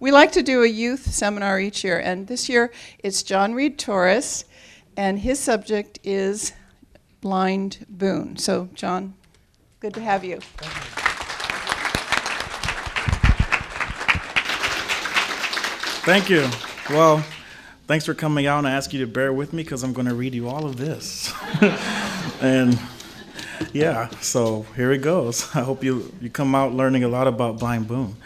We like to do a youth seminar each year, and this year it's John Reed-Torres, and his subject is Blind Boone. So, John, good to have you. Thank you. Well, thanks for coming out, and I ask you to bear with me because I'm going to read you all of this. And yeah, so here it goes. I hope you come out learning a lot about Blind Boone.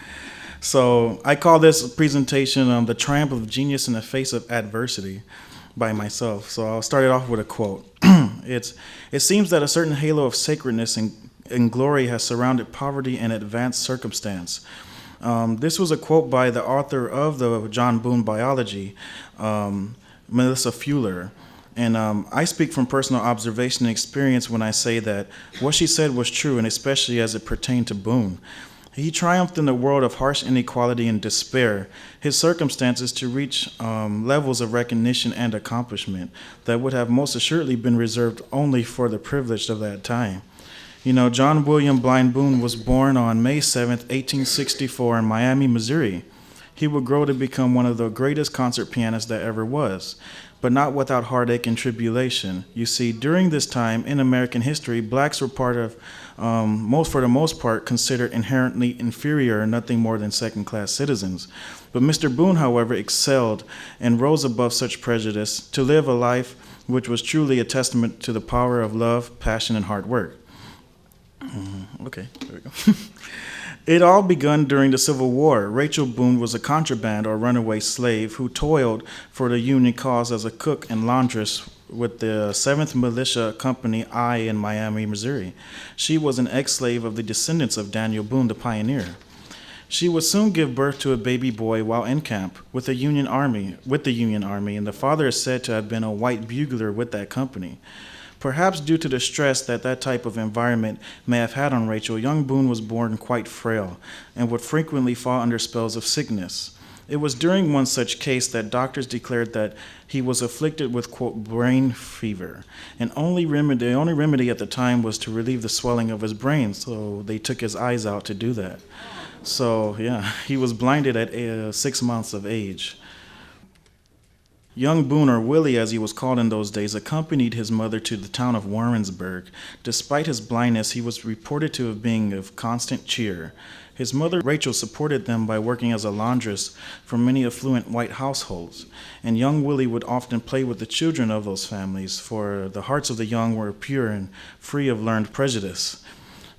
So I call this presentation The Triumph of Genius in the Face of Adversity by myself. So I'll start it off with a quote. It seems that a certain halo of sacredness and glory has surrounded poverty and advanced circumstance. This was a quote by the author of the John Boone biology, Melissa Fuller. And I speak from personal observation and experience when I say that what she said was true, and especially as it pertained to Boone. He triumphed in the world of harsh inequality and despair, his circumstances to reach levels of recognition and accomplishment that would have most assuredly been reserved only for the privileged of that time. You know, John William Blind Boone was born on May 7th, 1864 in Miami, Missouri. He would grow to become one of the greatest concert pianists that ever was, but not without heartache and tribulation. You see, during this time in American history, blacks were for the most part, considered inherently inferior and nothing more than second-class citizens. But Mr. Boone, however, excelled and rose above such prejudice to live a life which was truly a testament to the power of love, passion, and hard work. Okay, there we go. It all begun during the Civil War. Rachel Boone was a contraband or runaway slave who toiled for the Union cause as a cook and laundress with the 7th Militia Company I in Miami, Missouri. She was an ex-slave of the descendants of Daniel Boone, the pioneer. She would soon give birth to a baby boy while in camp with the Union Army, and the father is said to have been a white bugler with that company. Perhaps due to the stress that type of environment may have had on Rachel, young Boone was born quite frail and would frequently fall under spells of sickness. It was during one such case that doctors declared that he was afflicted with, quote, brain fever. And the only remedy at the time was to relieve the swelling of his brain, so they took his eyes out to do that. So, yeah, he was blinded at 6 months of age. Young Boone, or Willie as he was called in those days, accompanied his mother to the town of Warrensburg. Despite his blindness, he was reported to have been of constant cheer. His mother, Rachel, supported them by working as a laundress for many affluent white households, and young Willie would often play with the children of those families, for the hearts of the young were pure and free of learned prejudice.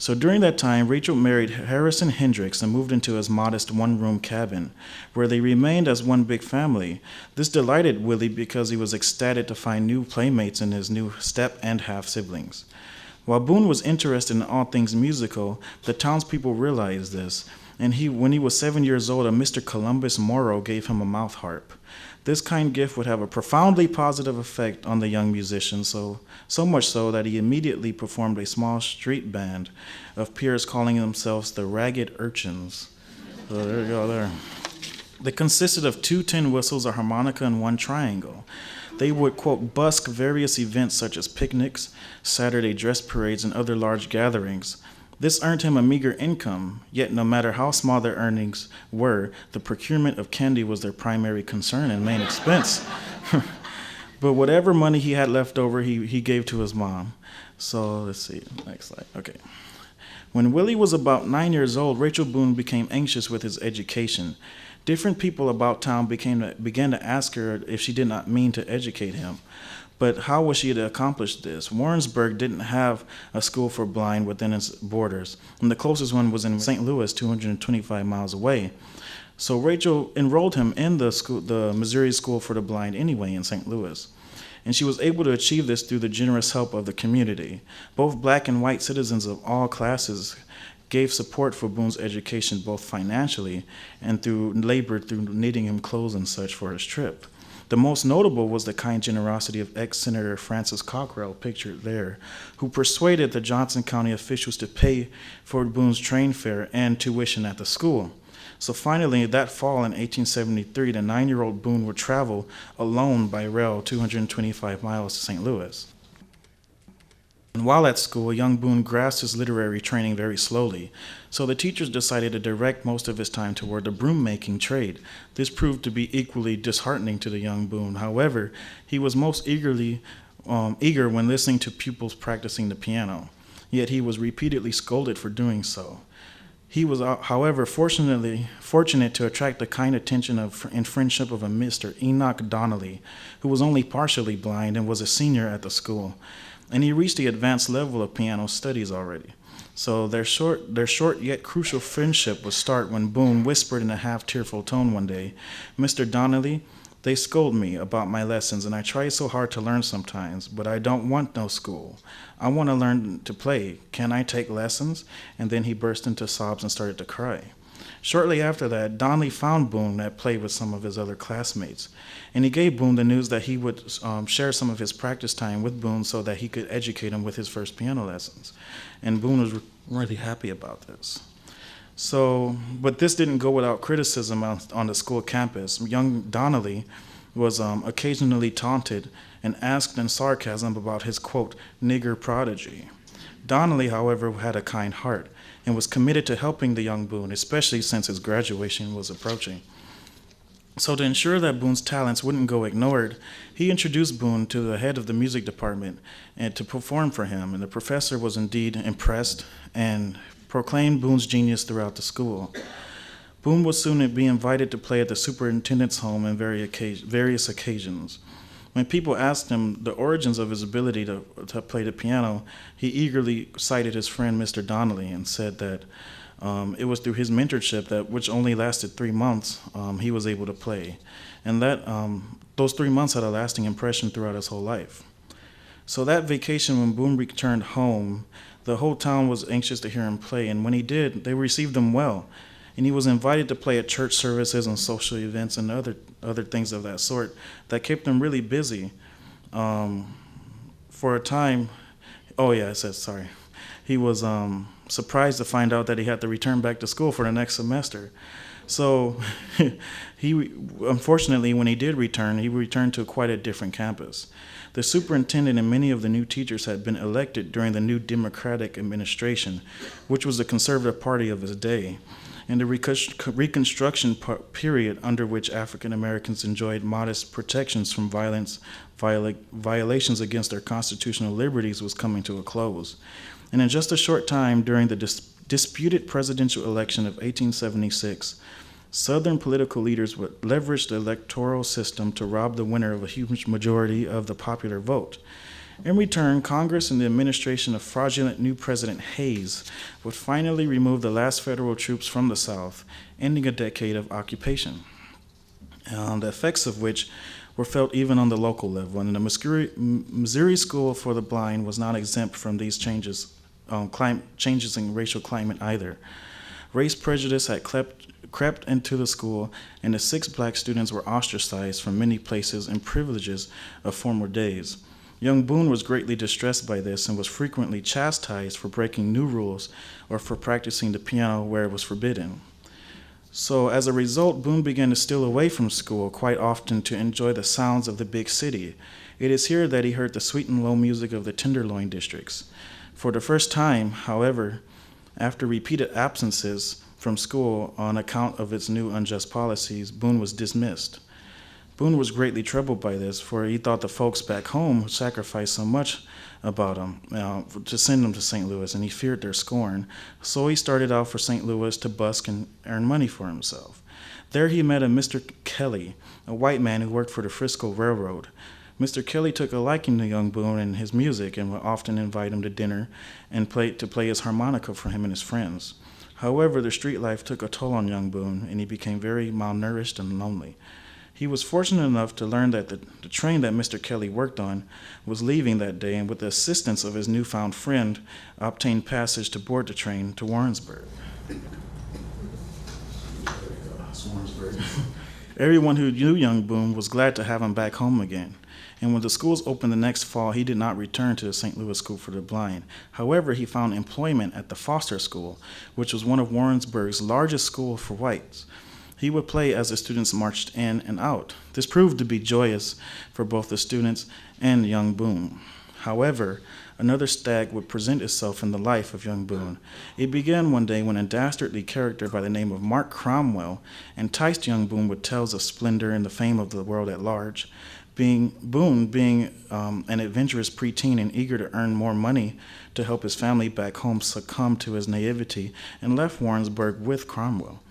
So during that time, Rachel married Harrison Hendricks and moved into his modest one-room cabin, where they remained as one big family. This delighted Willie because he was ecstatic to find new playmates in his new step and half-siblings. While Boone was interested in all things musical, the townspeople realized this, and when he was 7 years old, a Mr. Columbus Morrow gave him a mouth harp. This kind gift would have a profoundly positive effect on the young musician, so much so that he immediately performed a small street band of peers calling themselves the Ragged Urchins. So there you go there. They consisted of 2 tin whistles, a harmonica, and 1 triangle. They would, quote, busk various events such as picnics, Saturday dress parades, and other large gatherings. This earned him a meager income, yet no matter how small their earnings were, the procurement of candy was their primary concern and main expense. But whatever money he had left over, he gave to his mom. So let's see, next slide, okay. When Willie was about 9 years old, Rachel Boone became anxious with his education. Different people about town began to ask her if she did not mean to educate him. But how was she to accomplish this? Warrensburg didn't have a school for blind within its borders, and the closest one was in St. Louis, 225 miles away. So Rachel enrolled him in the Missouri School for the Blind anyway in St. Louis. And she was able to achieve this through the generous help of the community. Both black and white citizens of all classes gave support for Boone's education, both financially and through knitting him clothes and such for his trip. The most notable was the kind generosity of ex-Senator Francis Cockrell, pictured there, who persuaded the Johnson County officials to pay for Boone's train fare and tuition at the school. So finally, that fall in 1873, the 9-year-old Boone would travel alone by rail 225 miles to St. Louis. And while at school, young Boone grasped his literary training very slowly, so the teachers decided to direct most of his time toward the broom-making trade. This proved to be equally disheartening to the young Boone. However, he was most eager when listening to pupils practicing the piano, yet he was repeatedly scolded for doing so. He was, however, fortunate to attract the kind attention and friendship of a Mr. Enoch Donnelly, who was only partially blind and was a senior at the school, and he reached the advanced level of piano studies already. So their short yet crucial friendship would start when Boone whispered in a half-tearful tone one day, "Mr. Donnelly, they scold me about my lessons, and I try so hard to learn sometimes, but I don't want no school. I want to learn to play. Can I take lessons?" And then he burst into sobs and started to cry. Shortly after that, Donnelly found Boone at play with some of his other classmates, and he gave Boone the news that he would share some of his practice time with Boone so that he could educate him with his first piano lessons. And Boone was really happy about this. But this didn't go without criticism on the school campus. Young Donnelly was occasionally taunted and asked in sarcasm about his, quote, nigger prodigy. Donnelly, however, had a kind heart and was committed to helping the young Boone, especially since his graduation was approaching. So to ensure that Boone's talents wouldn't go ignored, he introduced Boone to the head of the music department and to perform for him, and the professor was indeed impressed and proclaimed Boone's genius throughout the school. Boone would soon be invited to play at the superintendent's home on various occasions. When people asked him the origins of his ability to play the piano, he eagerly cited his friend Mr. Donnelly and said that it was through his mentorship, which only lasted 3 months, he was able to play. And that those 3 months had a lasting impression throughout his whole life. So that vacation, when Boone returned home, the whole town was anxious to hear him play, and when he did, they received him well. And he was invited to play at church services and social events and other things of that sort that kept him really busy. For a time, he was surprised to find out that he had to return back to school for the next semester. So unfortunately, when he did return, he returned to quite a different campus. The superintendent and many of the new teachers had been elected during the new Democratic administration, which was the conservative party of his day, and the Reconstruction period under which African Americans enjoyed modest protections from violations against their constitutional liberties was coming to a close. And in just a short time, during the disputed presidential election of 1876, Southern political leaders would leverage the electoral system to rob the winner of a huge majority of the popular vote. In return, Congress and the administration of fraudulent new President Hayes would finally remove the last federal troops from the South, ending a decade of occupation, the effects of which were felt even on the local level. And the Missouri School for the Blind was not exempt from these changes in racial climate either. Race prejudice had crept into the school, and the 6 black students were ostracized from many places and privileges of former days. Young Boone was greatly distressed by this and was frequently chastised for breaking new rules or for practicing the piano where it was forbidden. So as a result, Boone began to steal away from school quite often to enjoy the sounds of the big city. It is here that he heard the sweet and low music of the Tenderloin districts. For the first time, however, after repeated absences from school on account of its new unjust policies, Boone was dismissed. Boone was greatly troubled by this, for he thought the folks back home sacrificed so much about him to send him to St. Louis, and he feared their scorn. So he started out for St. Louis to busk and earn money for himself. There he met a Mr. Kelly, a white man who worked for the Frisco Railroad. Mr. Kelly took a liking to young Boone and his music and would often invite him to dinner and play his harmonica for him and his friends. However, the street life took a toll on young Boone, and he became very malnourished and lonely. He was fortunate enough to learn that the train that Mr. Kelly worked on was leaving that day, and with the assistance of his newfound friend, obtained passage to board the train to Warrensburg. Everyone who knew young Boone was glad to have him back home again. And when the schools opened the next fall, he did not return to the St. Louis School for the Blind. However, he found employment at the Foster School, which was one of Warrensburg's largest schools for whites. He would play as the students marched in and out. This proved to be joyous for both the students and young Boone. However, another stag would present itself in the life of young Boone. It began one day when a dastardly character by the name of Mark Cromwell enticed young Boone with tales of splendor and the fame of the world at large. Boone, being an adventurous preteen and eager to earn more money to help his family back home, succumbed to his naivety and left Warrensburg with Cromwell.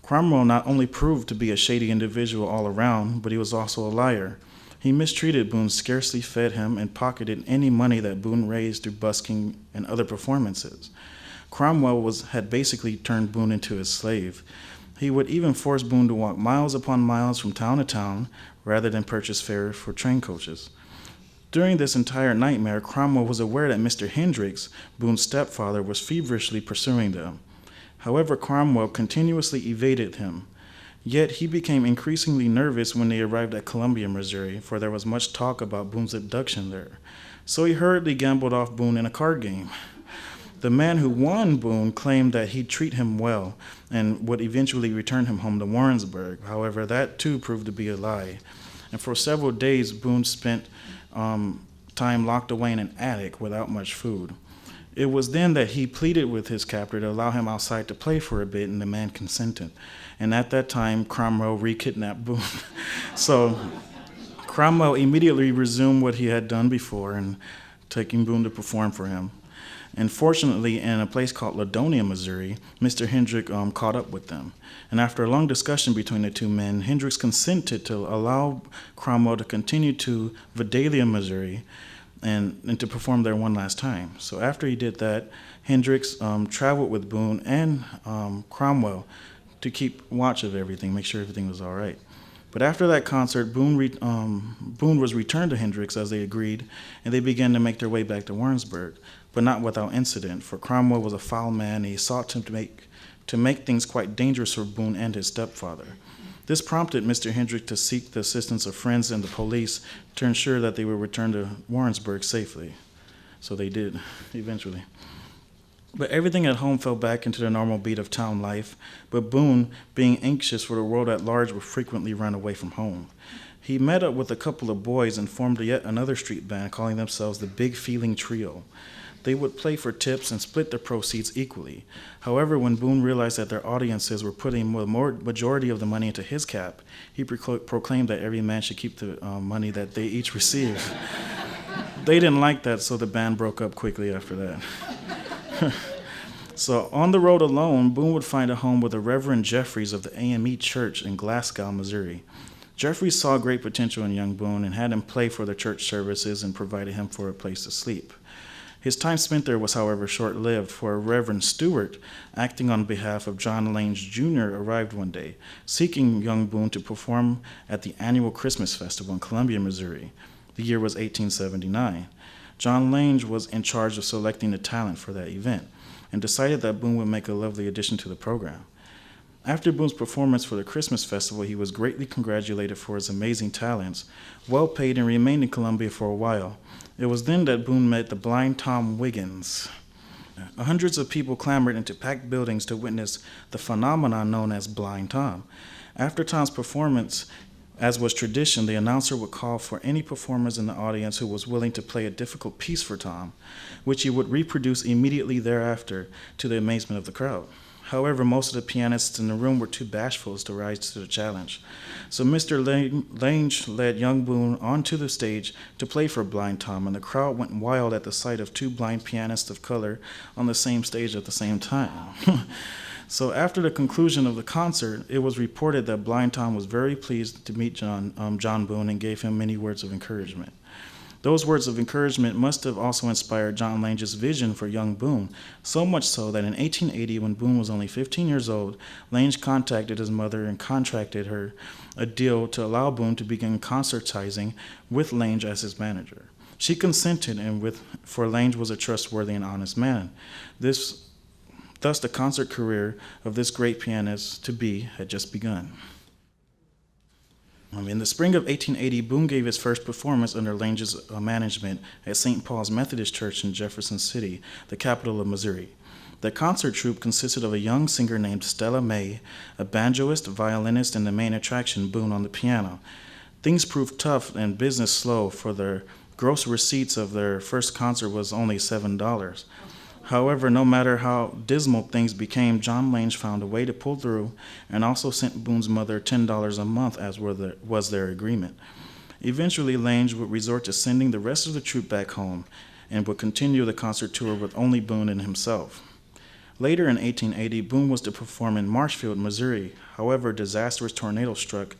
Cromwell not only proved to be a shady individual all around, but he was also a liar. He mistreated Boone, scarcely fed him, and pocketed any money that Boone raised through busking and other performances. Cromwell had basically turned Boone into his slave. He would even force Boone to walk miles upon miles from town to town rather than purchase fare for train coaches. During this entire nightmare, Cromwell was aware that Mr. Hendricks, Boone's stepfather, was feverishly pursuing them. However, Cromwell continuously evaded him. Yet he became increasingly nervous when they arrived at Columbia, Missouri, for there was much talk about Boone's abduction there. So he hurriedly gambled off Boone in a card game. The man who won Boone claimed that he'd treat him well and would eventually return him home to Warrensburg. However, that too proved to be a lie. And for several days, Boone spent time locked away in an attic without much food. It was then that he pleaded with his captor to allow him outside to play for a bit, and the man consented. And at that time, Cromwell re-kidnapped Boone. So Cromwell immediately resumed what he had done before and taking Boone to perform for him. And fortunately, in a place called Ladonia, Missouri, Mr. Hendrick caught up with them. And after a long discussion between the two men, Hendricks consented to allow Cromwell to continue to Vidalia, Missouri, and to perform there one last time. So after he did that, Hendricks traveled with Boone and Cromwell to keep watch of everything, make sure everything was all right. But after that concert, Boone was returned to Hendricks as they agreed, and they began to make their way back to Warrensburg, but not without incident, for Cromwell was a foul man, and he sought to make things quite dangerous for Boone and his stepfather. This prompted Mr. Hendricks to seek the assistance of friends and the police to ensure that they would return to Warrensburg safely. So they did, eventually. But everything at home fell back into the normal beat of town life, but Boone, being anxious for the world at large, would frequently run away from home. He met up with a couple of boys and formed yet another street band, calling themselves the Big Feeling Trio. They would play for tips and split the proceeds equally. However, when Boone realized that their audiences were putting the majority of the money into his cap, he proclaimed that every man should keep the money that they each received. They didn't like that, so the band broke up quickly after that. So on the road alone, Boone would find a home with the Reverend Jeffries of the AME Church in Glasgow, Missouri. Jeffries saw great potential in young Boone and had him play for the church services and provided him for a place to sleep. His time spent there was, however, short-lived, for Reverend Stewart, acting on behalf of John Lange Jr., arrived one day, seeking young Boone to perform at the annual Christmas festival in Columbia, Missouri. The year was 1879. John Lange was in charge of selecting the talent for that event, and decided that Boone would make a lovely addition to the program. After Boone's performance for the Christmas festival, he was greatly congratulated for his amazing talents, well paid, and remained in Columbia for a while. It was then that Boone met the blind Tom Wiggins. Hundreds of people clamored into packed buildings to witness the phenomenon known as Blind Tom. After Tom's performance, as was tradition, the announcer would call for any performers in the audience who was willing to play a difficult piece for Tom, which he would reproduce immediately thereafter to the amazement of the crowd. However, most of the pianists in the room were too bashful to rise to the challenge. So Mr. Lange led young Boone onto the stage to play for Blind Tom, and the crowd went wild at the sight of two blind pianists of color on the same stage at the same time. So after the conclusion of the concert, it was reported that Blind Tom was very pleased to meet John Boone and gave him many words of encouragement. Those words of encouragement must have also inspired John Lange's vision for young Boone, so much so that in 1880, when Boone was only 15 years old, Lange contacted his mother and contracted her a deal to allow Boone to begin concertizing with Lange as his manager. She consented, for Lange was a trustworthy and honest man. Thus, the concert career of this great pianist-to-be had just begun. In the spring of 1880, Boone gave his first performance under Lange's management at St. Paul's Methodist Church in Jefferson City, the capital of Missouri. The concert troupe consisted of a young singer named Stella May, a banjoist, violinist, and the main attraction, Boone, on the piano. Things proved tough and business slow for their gross receipts of their first concert was only $7. However, no matter how dismal things became, John Lange found a way to pull through and also sent Boone's mother $10 a month, as was their agreement. Eventually, Lange would resort to sending the rest of the troupe back home and would continue the concert tour with only Boone and himself. Later in 1880, Boone was to perform in Marshfield, Missouri. However, a disastrous tornado struck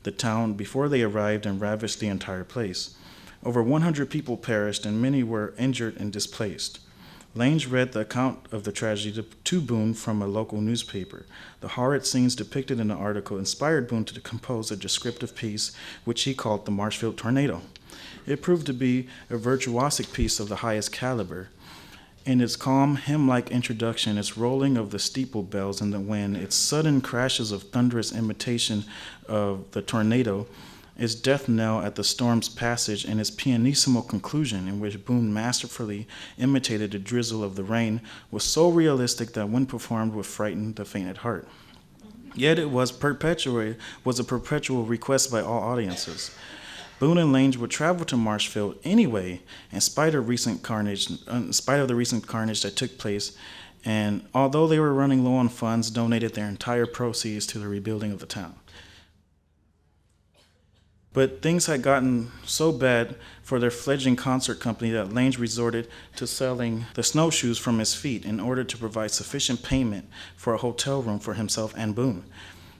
the town before they arrived and ravaged the entire place. Over 100 people perished and many were injured and displaced. Lange read the account of the tragedy to Boone from a local newspaper. The horrid scenes depicted in the article inspired Boone to compose a descriptive piece, which he called the Marshfield Tornado. It proved to be a virtuosic piece of the highest caliber. In its calm, hymn-like introduction, its rolling of the steeple bells in the wind, its sudden crashes of thunderous imitation of the tornado, its death knell at the storm's passage, and its pianissimo conclusion, in which Boone masterfully imitated the drizzle of the rain, was so realistic that when performed would frighten the faint at heart. Yet it was a perpetual request by all audiences. Boone and Lange would travel to Marshfield anyway, in spite of the recent carnage that took place, and although they were running low on funds, donated their entire proceeds to the rebuilding of the town. But things had gotten so bad for their fledgling concert company that Lange resorted to selling the snowshoes from his feet in order to provide sufficient payment for a hotel room for himself and Boone,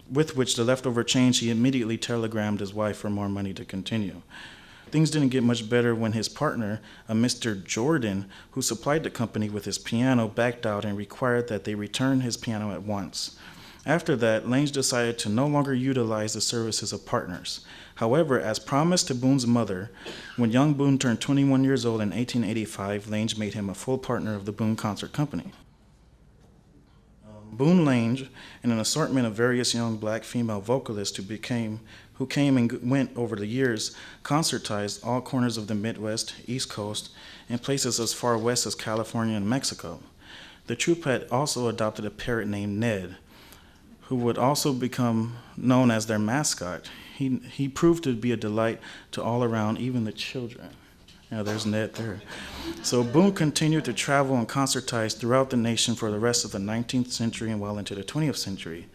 with which the leftover change he immediately telegrammed his wife for more money to continue. Things didn't get much better when his partner, a Mr. Jordan, who supplied the company with his piano, backed out and required that they return his piano at once. After that, Lange decided to no longer utilize the services of partners. However, as promised to Boone's mother, when young Boone turned 21 years old in 1885, Lange made him a full partner of the Boone Concert Company. Boone Lange and an assortment of various young black female vocalists who came and went over the years, concertized all corners of the Midwest, East Coast, and places as far west as California and Mexico. The troupe had also adopted a parrot named Ned, who would also become known as their mascot. He proved to be a delight to all around, even the children. Yeah, there's Ned there. So Boone continued to travel and concertize throughout the nation for the rest of the 19th century and well into the 20th century.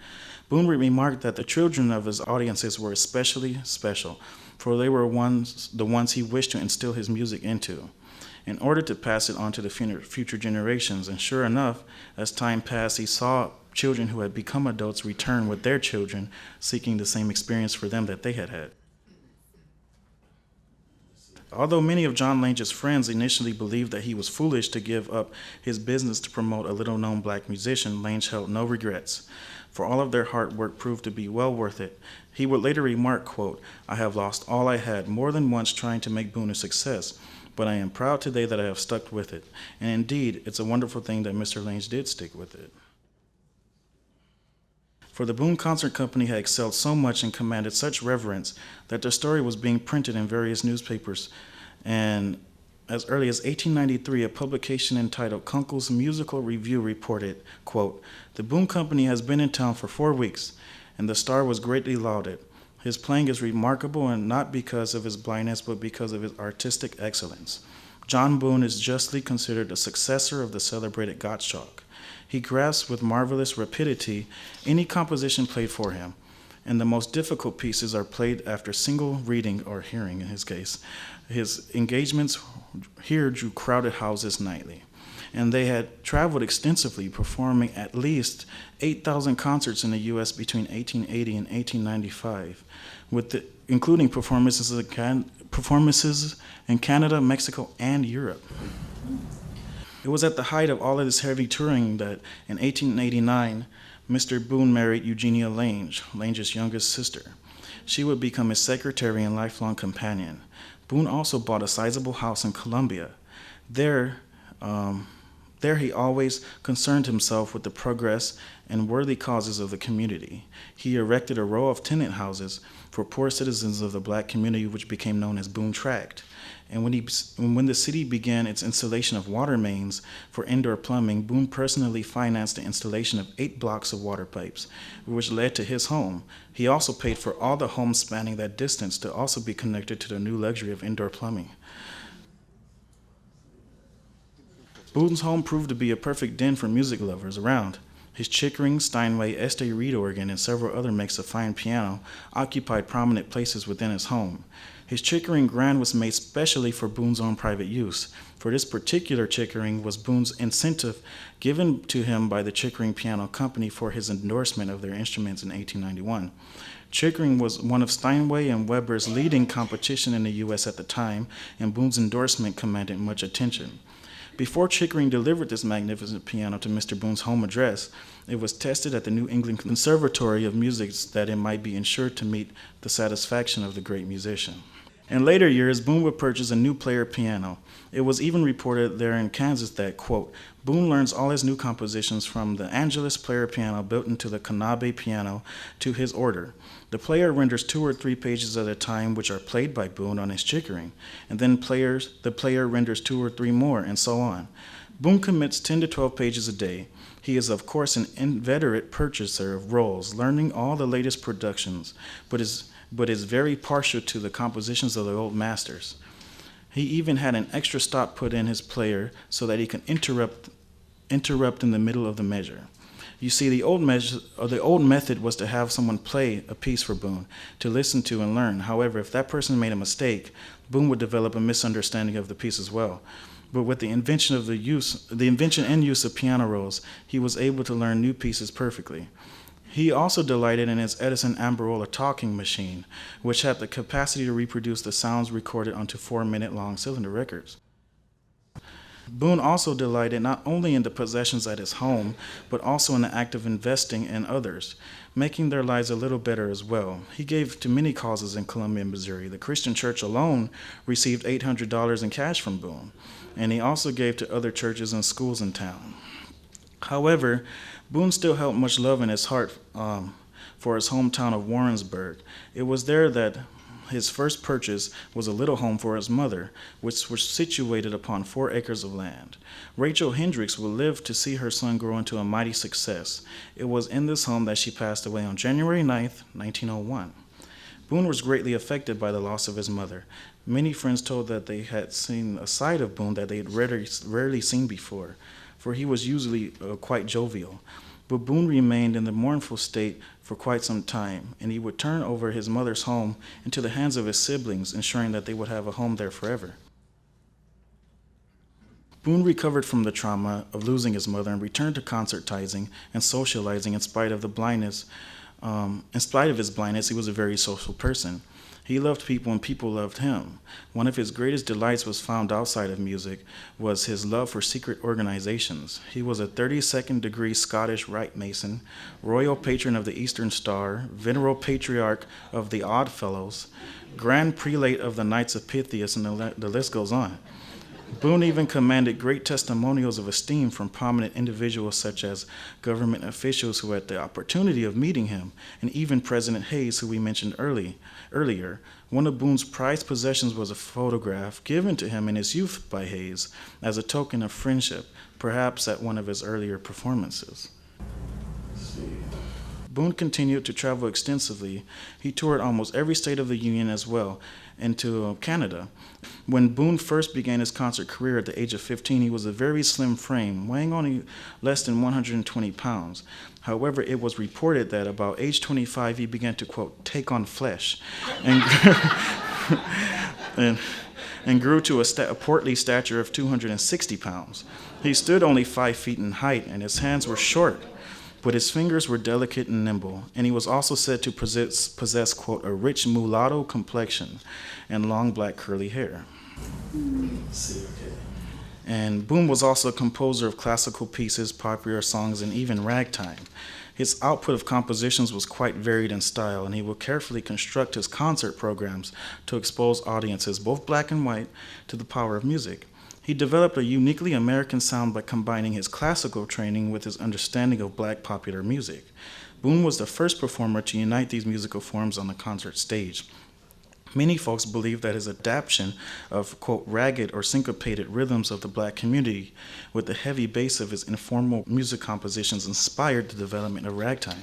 Boone remarked that the children of his audiences were especially special, for they were the ones he wished to instill his music into, in order to pass it on to the future generations. And sure enough, as time passed, he saw children who had become adults return with their children, seeking the same experience for them that they had had. Although many of John Lange's friends initially believed that he was foolish to give up his business to promote a little-known black musician, Lange held no regrets, for all of their hard work proved to be well worth it. He would later remark, quote, "I have lost all I had more than once trying to make Boone a success, but I am proud today that I have stuck with it. And indeed, it's a wonderful thing that Mr. Lange did stick with it." For the Boone Concert Company had excelled so much and commanded such reverence that their story was being printed in various newspapers. And as early as 1893, a publication entitled Kunkel's Musical Review reported, quote, "The Boone Company has been in town for 4 weeks, and the star was greatly lauded. His playing is remarkable, and not because of his blindness, but because of his artistic excellence. John Boone is justly considered a successor of the celebrated Gottschalk. He grasps with marvelous rapidity any composition played for him, and the most difficult pieces are played after single reading or hearing in his case. His engagements here drew crowded houses nightly, and they had traveled extensively, performing at least 8,000 concerts in the U.S. between 1880 and 1895, including performances in Canada, Mexico, and Europe. It was at the height of all of this heavy touring that in 1889, Mr. Boone married Eugenia Lange, Lange's youngest sister. She would become his secretary and lifelong companion. Boone also bought a sizable house in Columbia. There he always concerned himself with the progress and worthy causes of the community. He erected a row of tenant houses for poor citizens of the black community, which became known as Boone Tract. And when the city began its installation of water mains for indoor plumbing, Boone personally financed the installation of 8 blocks of water pipes, which led to his home. He also paid for all the homes spanning that distance to also be connected to the new luxury of indoor plumbing. Boone's home proved to be a perfect den for music lovers around. His Chickering, Steinway, Estee Reed organ, and several other makes of fine piano occupied prominent places within his home. His Chickering grand was made specially for Boone's own private use. For this particular Chickering was Boone's incentive given to him by the Chickering Piano Company for his endorsement of their instruments in 1891. Chickering was one of Steinway and Weber's leading competition in the U.S. at the time, and Boone's endorsement commanded much attention. Before Chickering delivered this magnificent piano to Mr. Boone's home address, it was tested at the New England Conservatory of Music that it might be ensured to meet the satisfaction of the great musician. In later years, Boone would purchase a new player piano. It was even reported there in Kansas that, quote, Boone learns all his new compositions from the Angelus player piano built into the Kanabe piano to his order. The player renders 2 or 3 pages at a time, which are played by Boone on his Chickering, and then the player renders 2 or 3 more, and so on. Boone commits 10 to 12 pages a day. He is, of course, an inveterate purchaser of rolls, learning all the latest productions, but is very partial to the compositions of the old masters. He even had an extra stop put in his player so that he can interrupt in the middle of the measure. You see, the old method was to have someone play a piece for Boone to listen to and learn. However, if that person made a mistake, Boone would develop a misunderstanding of the piece as well. But with the invention and use of piano rolls, he was able to learn new pieces perfectly. He also delighted in his Edison Amberola talking machine, which had the capacity to reproduce the sounds recorded onto 4-minute-long cylinder records. Boone also delighted not only in the possessions at his home, but also in the act of investing in others, making their lives a little better as well. He gave to many causes in Columbia, Missouri. The Christian Church alone received $800 in cash from Boone, and he also gave to other churches and schools in town. However, Boone still held much love in his heart for his hometown of Warrensburg. It was there that his first purchase was a little home for his mother, which was situated upon 4 acres of land. Rachel Hendricks would live to see her son grow into a mighty success. It was in this home that she passed away on January 9th, 1901. Boone was greatly affected by the loss of his mother. Many friends told that they had seen a side of Boone that they had rarely seen before, for he was usually quite jovial. But Boone remained in the mournful state for quite some time, and he would turn over his mother's home into the hands of his siblings, ensuring that they would have a home there forever. Boone recovered from the trauma of losing his mother and returned to concertizing and socializing in spite of his blindness. He was a very social person. He loved people and people loved him. One of his greatest delights was found outside of music was his love for secret organizations. He was a 32nd degree Scottish Rite Mason, Royal Patron of the Eastern Star, Venerable Patriarch of the Odd Fellows, Grand Prelate of the Knights of Pythias, and the list goes on. Boone even commanded great testimonials of esteem from prominent individuals such as government officials who had the opportunity of meeting him, and even President Hayes, who we mentioned earlier. One of Boone's prized possessions was a photograph given to him in his youth by Hayes as a token of friendship, perhaps at one of his earlier performances. Boone continued to travel extensively. He toured almost every state of the Union as well, and to Canada. When Boone first began his concert career at the age of 15, he was a very slim frame, weighing only less than 120 pounds. However, it was reported that about age 25, he began to, quote, take on flesh, and and grew to a portly stature of 260 pounds. He stood only 5 feet in height, and his hands were short, but his fingers were delicate and nimble, and he was also said to possess, quote, a rich mulatto complexion and long black curly hair. And Boone was also a composer of classical pieces, popular songs, and even ragtime. His output of compositions was quite varied in style, and he would carefully construct his concert programs to expose audiences, both black and white, to the power of music. He developed a uniquely American sound by combining his classical training with his understanding of black popular music. Boone was the first performer to unite these musical forms on the concert stage. Many folks believe that his adaptation of, quote, ragged or syncopated rhythms of the black community with the heavy bass of his informal music compositions inspired the development of ragtime.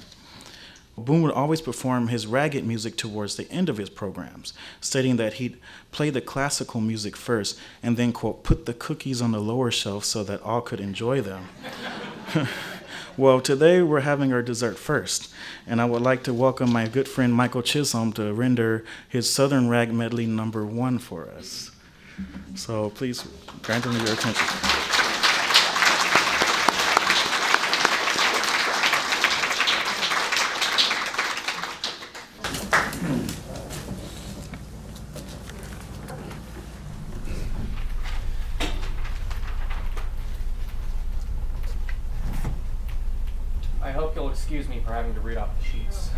Boone would always perform his ragged music towards the end of his programs, stating that he'd play the classical music first and then, quote, put the cookies on the lower shelf so that all could enjoy them. Well, today we're having our dessert first, and I would like to welcome my good friend Michael Chisholm to render his Southern Rag Medley number 1 for us. So please grant him your attention. I hope you'll excuse me for having to read off the sheets.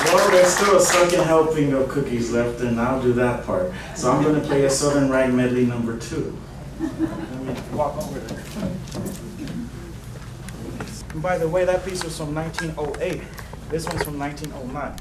Well, there's still a second helping of cookies left, and I'll do that part. So I'm going to play a Southern Rag Medley number 2. Let me walk over there. And by the way, that piece was from 1908. This one's from 1909.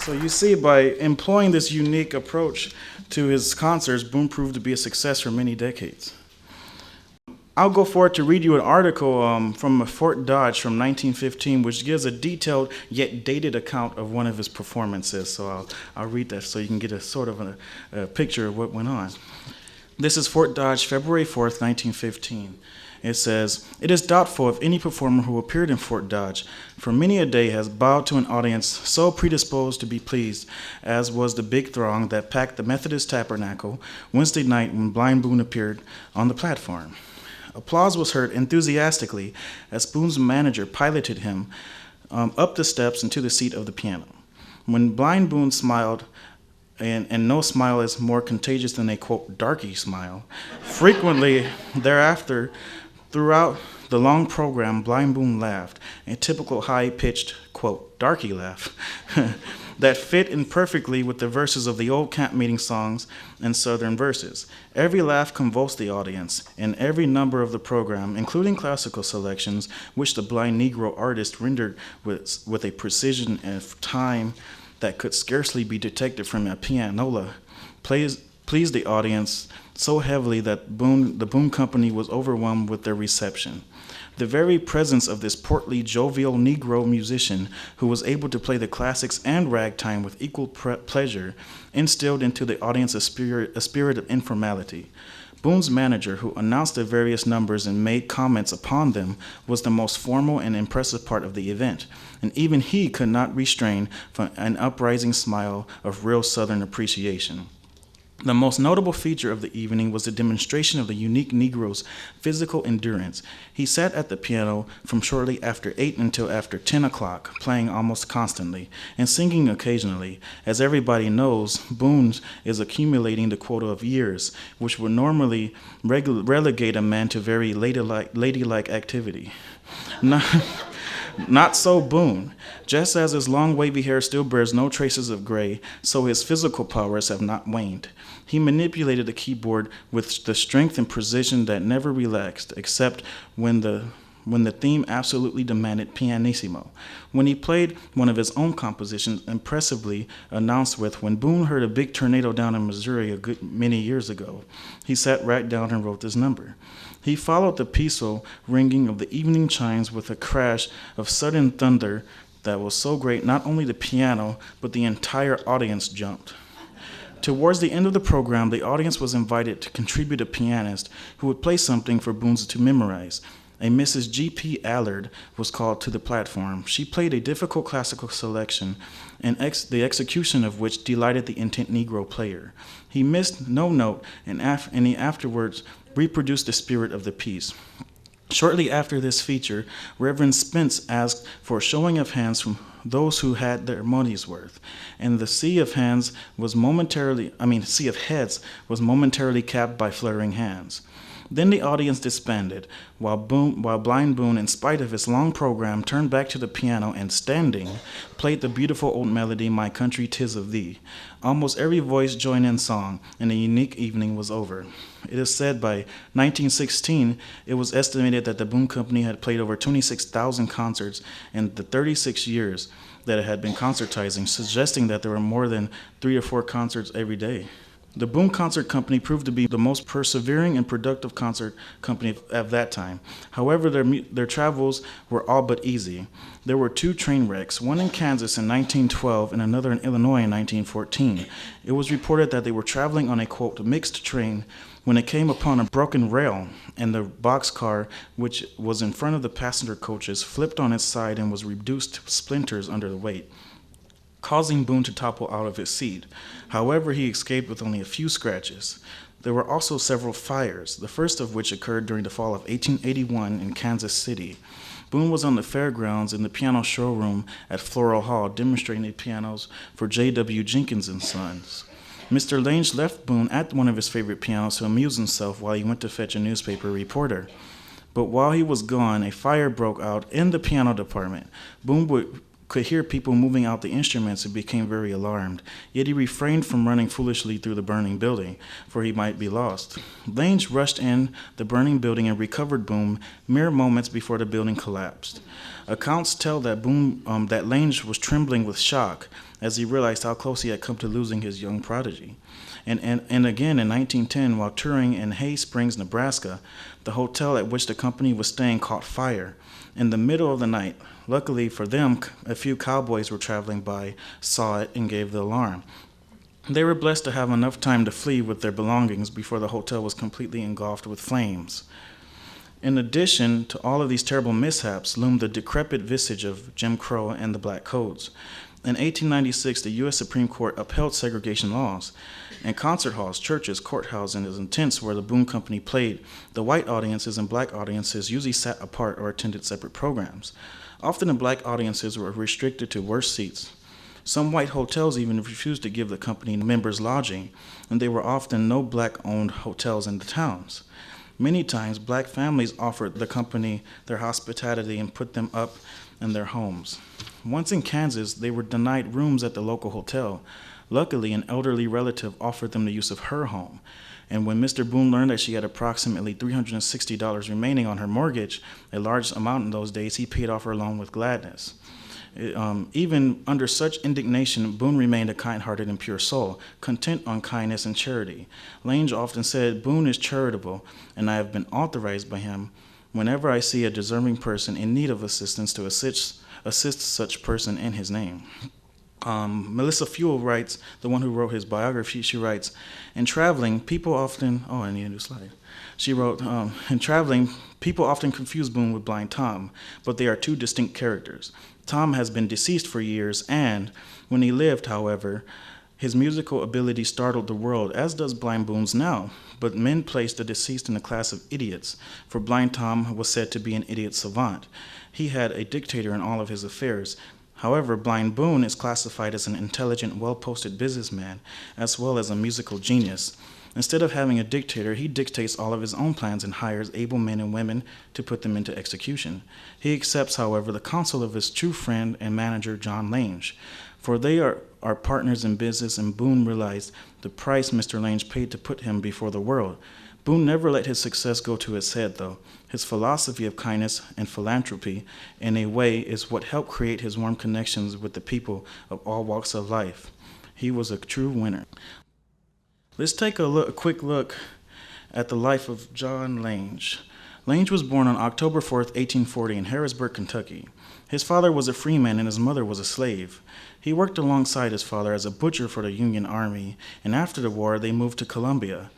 So you see, by employing this unique approach to his concerts, Boone proved to be a success for many decades. I'll go forward to read you an article from Fort Dodge from 1915, which gives a detailed yet dated account of one of his performances. So I'll read that so you can get a sort of a picture of what went on. This is Fort Dodge, February 4th, 1915. It says, "It is doubtful if any performer who appeared in Fort Dodge for many a day has bowed to an audience so predisposed to be pleased as was the big throng that packed the Methodist Tabernacle Wednesday night when Blind Boone appeared on the platform. Applause was heard enthusiastically as Boone's manager piloted him up the steps and to the seat of the piano. When Blind Boone smiled, and no smile is more contagious than a, quote, darky smile, frequently thereafter, throughout the long program, Blind Boone laughed, a typical high-pitched, quote, darky laugh, that fit in perfectly with the verses of the old camp meeting songs and southern verses. Every laugh convulsed the audience, and every number of the program, including classical selections, which the blind Negro artist rendered with a precision of time that could scarcely be detected from a pianola, pleased the audience so heavily that the Boone Company was overwhelmed with their reception. The very presence of this portly, jovial Negro musician who was able to play the classics and ragtime with equal pleasure instilled into the audience a spirit of informality. Boone's manager, who announced the various numbers and made comments upon them, was the most formal and impressive part of the event, and even he could not restrain from an uprising smile of real Southern appreciation. The most notable feature of the evening was the demonstration of the unique Negro's physical endurance. He sat at the piano from shortly after 8 until after 10 o'clock, playing almost constantly and singing occasionally. As everybody knows, Boone is accumulating the quota of years, which would normally relegate a man to very ladylike activity. Not so Boone. Just as his long wavy hair still bears no traces of gray, so his physical powers have not waned. He manipulated the keyboard with the strength and precision that never relaxed, except when the theme absolutely demanded pianissimo. When he played one of his own compositions, impressively announced with, "When Boone heard a big tornado down in Missouri a good many years ago," he sat right down and wrote this number. He followed the peaceful ringing of the evening chimes with a crash of sudden thunder that was so great not only the piano, but the entire audience jumped. Towards the end of the program, the audience was invited to contribute a pianist who would play something for Boone to memorize. A Mrs. G.P. Allard was called to the platform. She played a difficult classical selection, and the execution of which delighted the intent Negro player. He missed no note, and he afterwards reproduced the spirit of the piece. Shortly after this feature, Reverend Spence asked for a showing of hands from those who had their money's worth, and the sea of heads was momentarily capped by fluttering hands. Then the audience disbanded, while Blind Boone, in spite of his long program, turned back to the piano and, standing, played the beautiful old melody, "My Country 'Tis of Thee." Almost every voice joined in song, and the unique evening was over. It is said by 1916, it was estimated that the Boone Company had played over 26,000 concerts in the 36 years that it had been concertizing, suggesting that there were more than 3 or 4 concerts every day. The Boone Concert Company proved to be the most persevering and productive concert company at that time. However, their travels were all but easy. There were 2 train wrecks, one in Kansas in 1912 and another in Illinois in 1914. It was reported that they were traveling on a, quote, mixed train when it came upon a broken rail, and the boxcar, which was in front of the passenger coaches, flipped on its side and was reduced to splinters under the weight, causing Boone to topple out of his seat. However, he escaped with only a few scratches. There were also several fires, the first of which occurred during the fall of 1881 in Kansas City. Boone was on the fairgrounds in the piano showroom at Floral Hall demonstrating the pianos for J.W. Jenkins and Sons. Mr. Lange left Boone at one of his favorite pianos to amuse himself while he went to fetch a newspaper reporter. But while he was gone, a fire broke out in the piano department. Boone could hear people moving out the instruments and became very alarmed. Yet he refrained from running foolishly through the burning building, for he might be lost. Lange rushed in the burning building and recovered Boone mere moments before the building collapsed. Accounts tell that Lange was trembling with shock, as he realized how close he had come to losing his young prodigy. And again in 1910, while touring in Hay Springs, Nebraska, the hotel at which the company was staying caught fire in the middle of the night. Luckily for them, a few cowboys were traveling by, saw it, and gave the alarm. They were blessed to have enough time to flee with their belongings before the hotel was completely engulfed with flames. In addition to all of these terrible mishaps loomed the decrepit visage of Jim Crow and the Black Codes. In 1896, the U.S. Supreme Court upheld segregation laws. In concert halls, churches, courthouses, and tents where the Boone Company played, the white audiences and black audiences usually sat apart or attended separate programs. Often the black audiences were restricted to worse seats. Some white hotels even refused to give the company members lodging, and there were often no black-owned hotels in the towns. Many times, black families offered the company their hospitality and put them up in their homes. Once in Kansas, they were denied rooms at the local hotel. Luckily, an elderly relative offered them the use of her home. And when Mr. Boone learned that she had approximately $360 remaining on her mortgage, a large amount in those days, he paid off her loan with gladness. Even under such indignation, Boone remained a kind-hearted and pure soul, content on kindness and charity. Lange often said, "Boone is charitable, and I have been authorized by him whenever I see a deserving person in need of assistance to assist such person in his name." Melissa Fuel writes, the one who wrote his biography, she writes, "In traveling, people often," I need a new slide. She wrote, "In traveling, people often confuse Boone with Blind Tom, but they are two distinct characters. Tom has been deceased for years, and when he lived, however, his musical ability startled the world, as does Blind Boone's now. But men placed the deceased in a class of idiots, for Blind Tom was said to be an idiot savant. He had a dictator in all of his affairs. However, Blind Boone is classified as an intelligent, well-posted businessman, as well as a musical genius. Instead of having a dictator, he dictates all of his own plans and hires able men and women to put them into execution. He accepts, however, the counsel of his true friend and manager, John Lange, for they are partners in business, and Boone realized the price Mr. Lange paid to put him before the world. Boone never let his success go to his head, though. His philosophy of kindness and philanthropy, in a way, is what helped create his warm connections with the people of all walks of life. He was a true winner." Let's take a quick look at the life of John Lange. Lange was born on October 4th, 1840 in Harrisburg, Kentucky. His father was a freeman and his mother was a slave. He worked alongside his father as a butcher for the Union Army, and after the war, they moved to Columbia.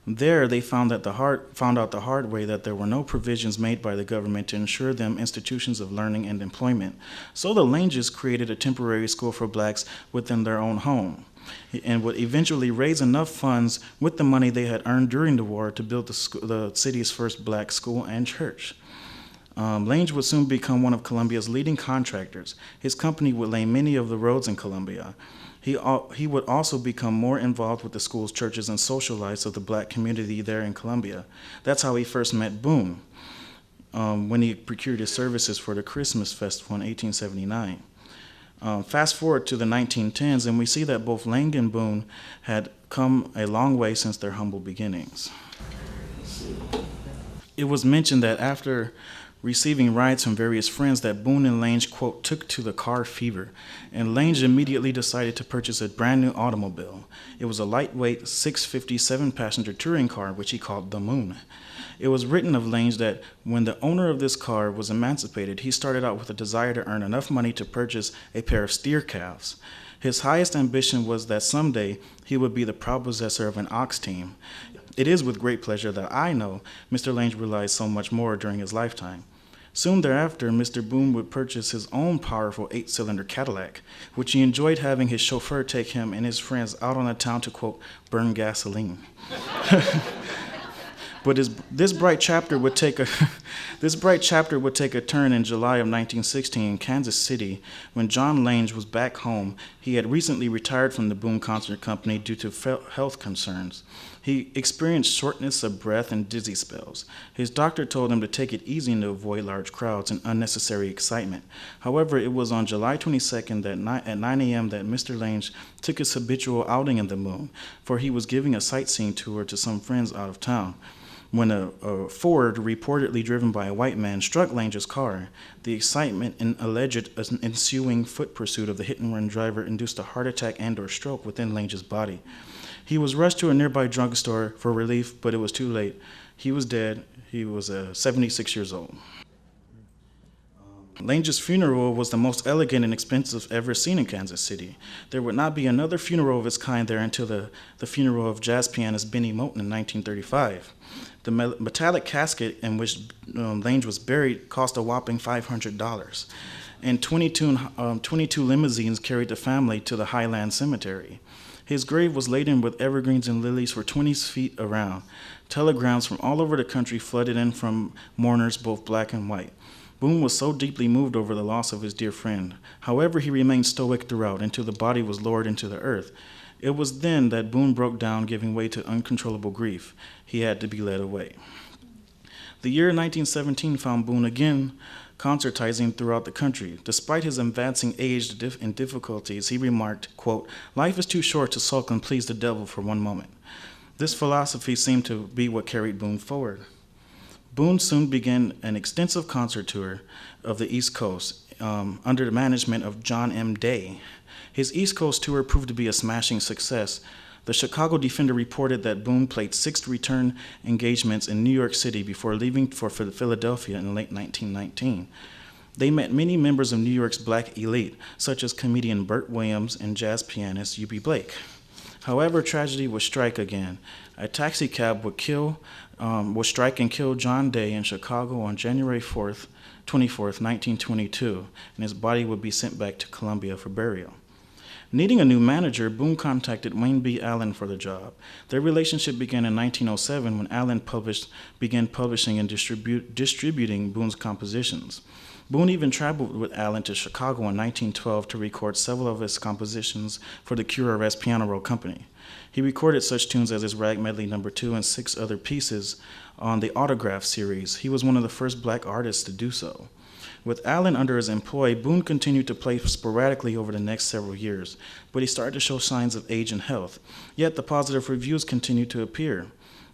There, they found out the hard way that there were no provisions made by the government to ensure them institutions of learning and employment. So the Langes created a temporary school for blacks within their own home, and would eventually raise enough funds with the money they had earned during the war to build the city's first black school and church. Lange would soon become one of Columbia's leading contractors. His company would lay many of the roads in Columbia. He would also become more involved with the schools, churches, and social lives of the black community there in Columbia. That's how he first met Boone, when he procured his services for the Christmas festival in 1879. Fast forward to the 1910s, and we see that both Lange and Boone had come a long way since their humble beginnings. It was mentioned that after receiving rides from various friends that Boone and Lange, quote, took to the car fever, and Lange immediately decided to purchase a brand new automobile. It was a lightweight 657 passenger touring car, which he called the Moon. It was written of Lange that when the owner of this car was emancipated, he started out with a desire to earn enough money to purchase a pair of steer calves. His highest ambition was that someday he would be the proud possessor of an ox team. It is with great pleasure that I know Mr. Lange realized so much more during his lifetime. Soon thereafter, Mr. Boone would purchase his own powerful 8-cylinder Cadillac, which he enjoyed having his chauffeur take him and his friends out on the town to, quote, burn gasoline. But this bright chapter would take a turn in July of 1916 in Kansas City when John Lange was back home. He had recently retired from the Boone Concert Company due to health concerns. He experienced shortness of breath and dizzy spells. His doctor told him to take it easy and to avoid large crowds and unnecessary excitement. However, it was on July 22nd at 9 a.m. that Mr. Lange took his habitual outing in the Moon, for he was giving a sightseeing tour to some friends out of town. when a Ford, reportedly driven by a white man, struck Lange's car. The excitement and alleged ensuing foot pursuit of the hit-and-run driver induced a heart attack and/or stroke within Lange's body. He was rushed to a nearby drugstore for relief, but it was too late. He was dead. He was 76 years old. Lange's funeral was the most elegant and expensive ever seen in Kansas City. There would not be another funeral of its kind there until the funeral of jazz pianist Benny Moten in 1935. The metallic casket in which Lange was buried cost a whopping $500, and 22 limousines carried the family to the Highland Cemetery. His grave was laden with evergreens and lilies for 20 feet around. Telegrams from all over the country flooded in from mourners, both black and white. Boone was so deeply moved over the loss of his dear friend. However, he remained stoic throughout until the body was lowered into the earth. It was then that Boone broke down, giving way to uncontrollable grief. He had to be led away. The year 1917 found Boone again concertizing throughout the country. Despite his advancing age and difficulties, he remarked, quote, "Life is too short to sulk and please the devil for one moment." This philosophy seemed to be what carried Boone forward. Boone soon began an extensive concert tour of the East Coast under the management of John M. Day. His East Coast tour proved to be a smashing success. The Chicago Defender reported that Boone played 6 return engagements in New York City before leaving for Philadelphia in late 1919. They met many members of New York's black elite, such as comedian Burt Williams and jazz pianist U.B. Blake. However, tragedy would strike again. A taxi cab would strike and kill John Day in Chicago on January 24th, 1922, and his body would be sent back to Columbia for burial. Needing a new manager, Boone contacted Wayne B. Allen for the job. Their relationship began in 1907 when Allen began publishing and distributing Boone's compositions. Boone even traveled with Allen to Chicago in 1912 to record several of his compositions for the Reed-Torres Piano Roll Company. He recorded such tunes as his Rag Medley No. 2 and 6 other pieces on the Autograph series. He was one of the first black artists to do so. With Allen under his employ, Boone continued to play sporadically over the next several years, but he started to show signs of age and health. Yet the positive reviews continued to appear.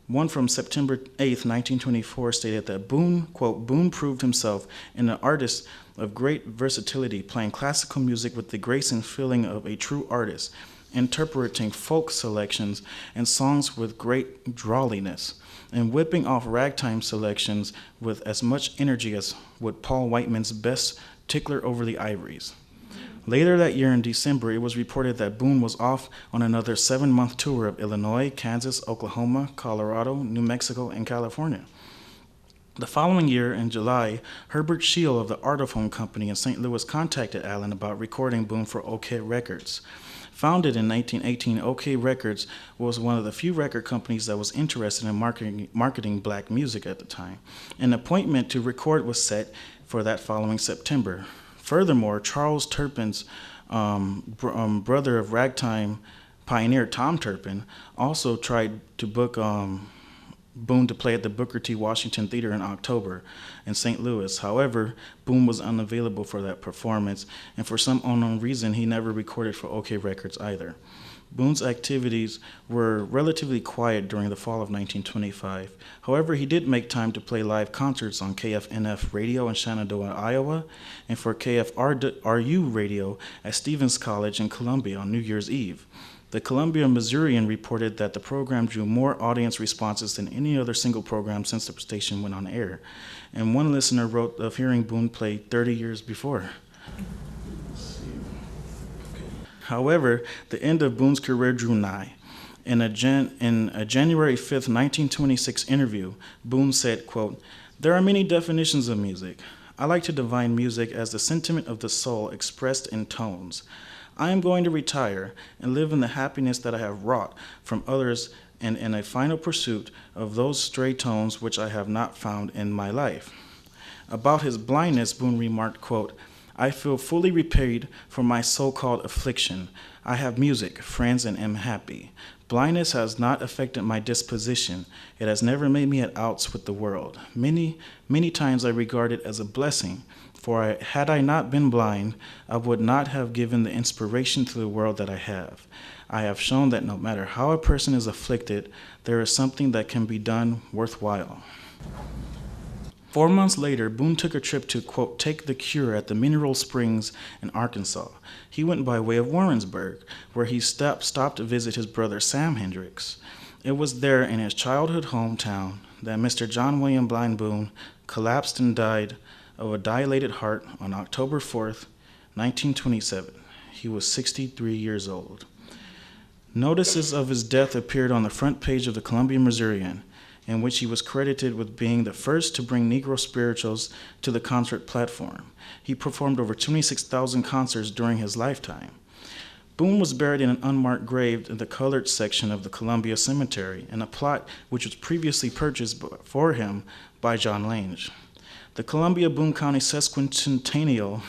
One from September 8, 1924 stated that Boone, quote, "Boone proved himself an artist of great versatility, playing classical music with the grace and feeling of a true artist, interpreting folk selections and songs with great drawliness, and whipping off ragtime selections with as much energy as would Paul Whiteman's best tickler over the ivories." Later that year in December, it was reported that Boone was off on another 7-month tour of Illinois, Kansas, Oklahoma, Colorado, New Mexico, and California. The following year, in July, Herbert Scheel of the Artophone Company in St. Louis contacted Allen about recording Boone for OK Records. Founded in 1918, OK Records was one of the few record companies that was interested in marketing black music at the time. An appointment to record was set for that following September. Furthermore, Charles Turpin's brother of ragtime pioneer Tom Turpin also tried to book Boone to play at the Booker T. Washington Theater in October in St. Louis. However, Boone was unavailable for that performance, and for some unknown reason, he never recorded for OK Records either. Boone's activities were relatively quiet during the fall of 1925. However, he did make time to play live concerts on KFNF Radio in Shenandoah, Iowa, and for KFRU Radio at Stevens College in Columbia on New Year's Eve. The Columbia Missourian reported that the program drew more audience responses than any other single program since the station went on air. And one listener wrote of hearing Boone play 30 years before. However, the end of Boone's career drew nigh. In a January 5th, 1926 interview, Boone said, quote, "There are many definitions of music. I like to define music as the sentiment of the soul expressed in tones. I am going to retire and live in the happiness that I have wrought from others and in a final pursuit of those stray tones which I have not found in my life." About his blindness, Boone remarked, quote, "I feel fully repaid for my so-called affliction. I have music, friends, and am happy. Blindness has not affected my disposition. It has never made me at outs with the world. Many, many times I regard it as a blessing, for had I not been blind, I would not have given the inspiration to the world that I have. I have shown that no matter how a person is afflicted, there is something that can be done worthwhile. 4 months later, Boone took a trip to, quote, take the cure at the Mineral Springs in Arkansas. He went by way of Warrensburg, where he stopped to visit his brother Sam Hendricks. It was there in his childhood hometown that Mr. John William Blind Boone collapsed and died of a dilated heart on October 4th, 1927. He was 63 years old. Notices of his death appeared on the front page of the Columbia Missourian, in which he was credited with being the first to bring Negro spirituals to the concert platform. He performed over 26,000 concerts during his lifetime. Boone was buried in an unmarked grave in the colored section of the Columbia Cemetery in a plot which was previously purchased for him by John Lange. The Columbia-Boone County Sesquicentennial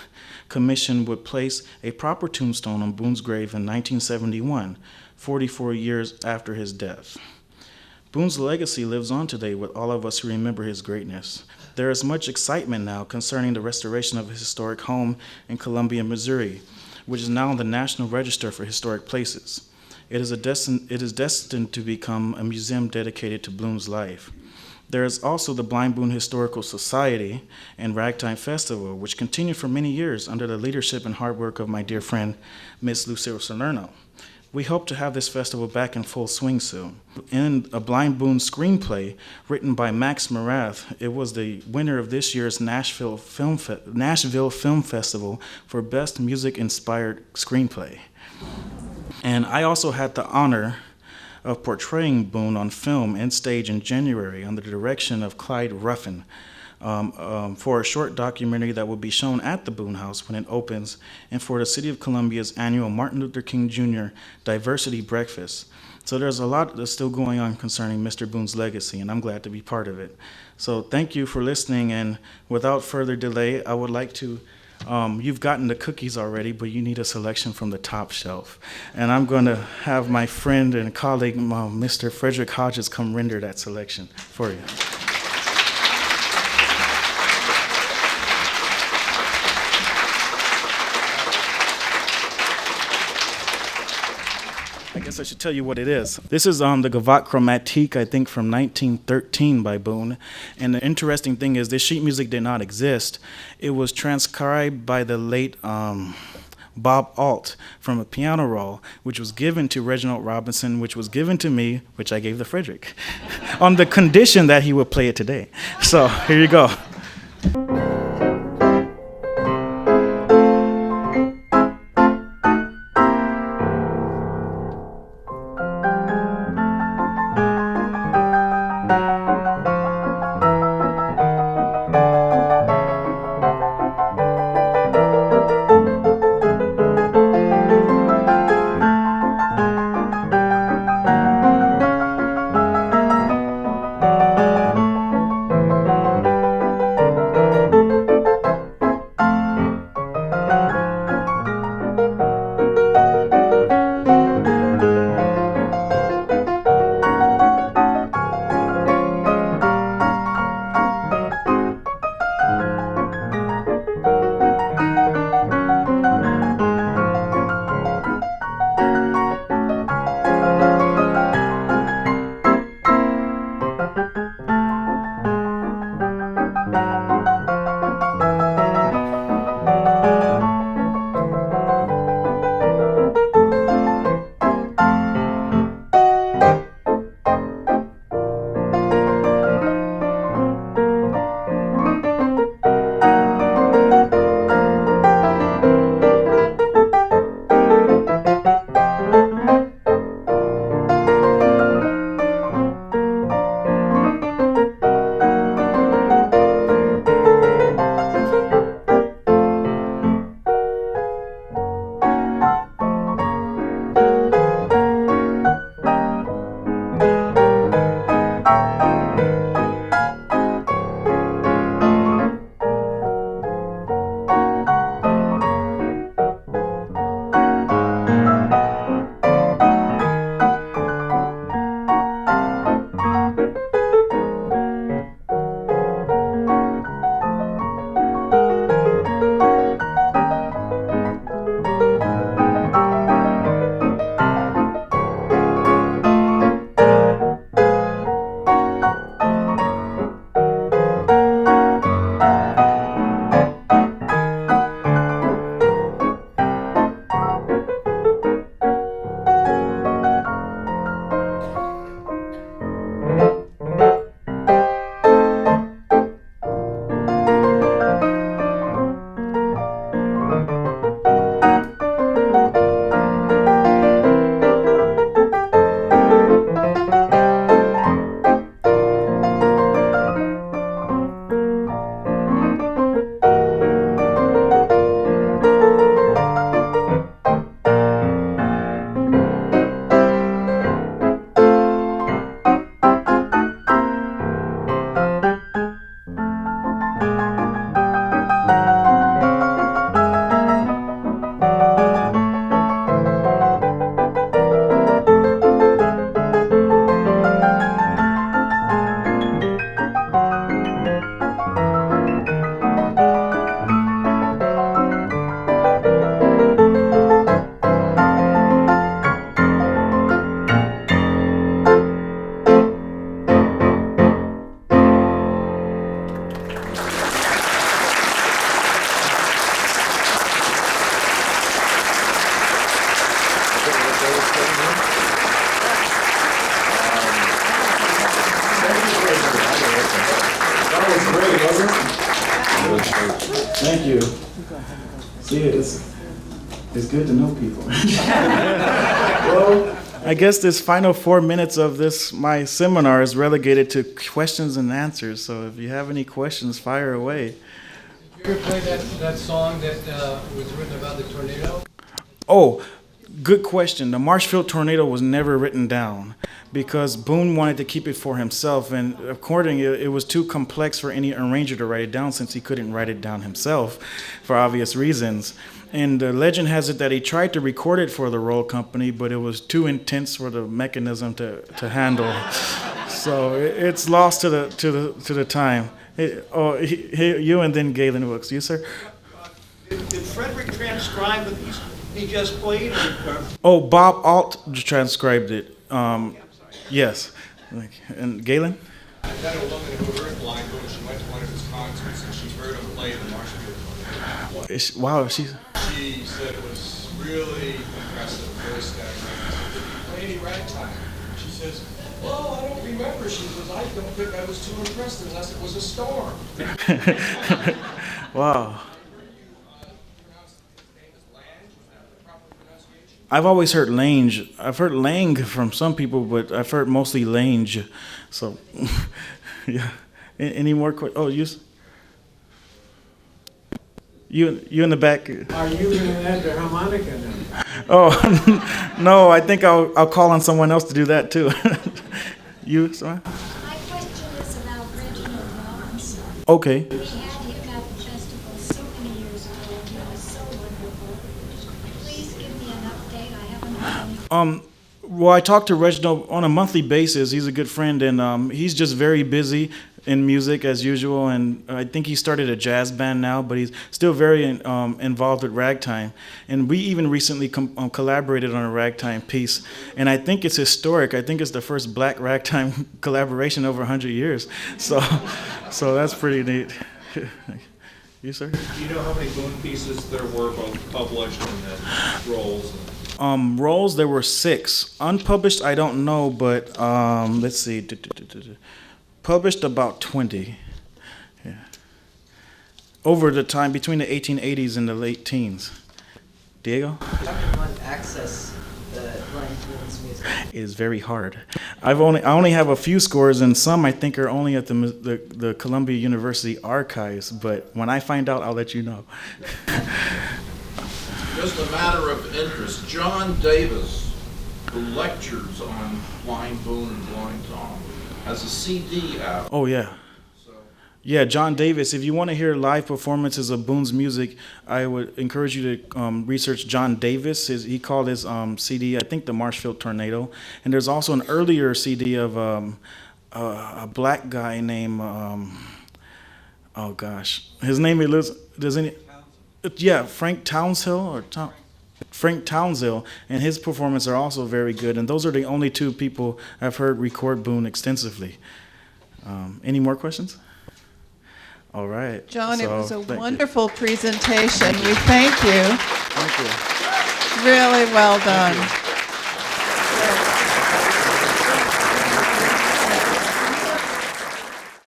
Commission would place a proper tombstone on Boone's grave in 1971, 44 years after his death. Boone's legacy lives on today with all of us who remember his greatness. There is much excitement now concerning the restoration of his historic home in Columbia, Missouri, which is now on the National Register for Historic Places. It is destined to become a museum dedicated to Boone's life. There is also the Blind Boone Historical Society and Ragtime Festival, which continued for many years under the leadership and hard work of my dear friend, Miss Lucille Salerno. We hope to have this festival back in full swing soon. In a Blind Boone screenplay written by Max Morath, it was the winner of this year's Nashville Film Festival for Best Music-Inspired Screenplay. And I also had the honor of portraying Boone on film and stage in January under the direction of Clyde Ruffin for a short documentary that will be shown at the Boone House when it opens, and for the City of Columbia's annual Martin Luther King Jr. Diversity Breakfast. So there's a lot that's still going on concerning Mr. Boone's legacy, and I'm glad to be part of it. So thank you for listening, and without further delay, I would like to, you've gotten the cookies already, but you need a selection from the top shelf. And I'm going to have my friend and colleague, Mr. Frederick Hodges, come render that selection for you. I guess I should tell you what it is. This is the Gavotte Chromatique, I think from 1913 by Boone. And the interesting thing is this sheet music did not exist. It was transcribed by the late Bob Alt from a piano roll, which was given to Reginald Robinson, which was given to me, which I gave to Frederick, on the condition that he would play it today. So here you go. Thank you. See, it's good to know people. Well, I guess this final 4 minutes of my seminar is relegated to questions and answers. So if you have any questions, fire away. Did you ever play that song that was written about the tornado? Oh, good question. The Marshfield tornado was never written down because Boone wanted to keep it for himself, and accordingly, it was too complex for any arranger to write it down since he couldn't write it down himself for obvious reasons. And the legend has it that he tried to record it for the roll company, but it was too intense for the mechanism to handle. So it's lost to the time. You and then Galen Wilkes. You, sir? Did Frederick transcribe the piece he just played? Oh, Bob Alt transcribed it. Yes. And Galen? I've got a woman who heard Blind Boone. She went to one of his concerts and she heard him play the Marshfield. Wow, She said it was really impressive, very staggering. I said, did you play any ragtime? She says, well, I don't remember. She says, I don't think I was too impressed unless it was a storm. Wow. I've always heard Lange. I've heard Lang from some people, but I've heard mostly Lange. So, yeah. Any more questions? Oh, you in the back. Are you going to add the harmonica now? Oh, no, I think I'll call on someone else to do that too. You, sorry? My question is about Reginald Rollins. Okay. We had him at the festival so many years ago, and he was so wonderful. Please give me an update. I haven't heard any. Well, I talk to Reginald on a monthly basis. He's a good friend, and he's just very busy in music as usual. And I think he started a jazz band now, but he's still very involved with ragtime. And we even recently collaborated on a ragtime piece. And I think it's historic. I think it's the first black ragtime collaboration over 100 years. So that's pretty neat. You, sir? Do you know how many Boone pieces there were both published and then rolls? Rolls, there were 6. Unpublished, I don't know, but let's see. Published about 20. Yeah. Over the time between the 1880s and the late teens. Diego? How can one access the Blind Boone's music? It is very hard. I only have a few scores, and some I think are only at the Columbia University archives. But when I find out, I'll let you know. Just a matter of interest, John Davis, who lectures on Blind Boone and Blind Tom, has a CD out. Oh, yeah. So, Yeah, John Davis. If you want to hear live performances of Boone's music, I would encourage you to research John Davis. He called his CD, I think, the Marshfield Tornado. And there's also an earlier CD of a black guy named, oh gosh, his name is, does any? Yeah, Frank Townshill Frank Townshill, and his performances are also very good. And those are the only 2 people I've heard record Boone extensively. Any more questions? All right. John, it was a thank you. wonderful presentation. We thank you. Thank you. Really well done.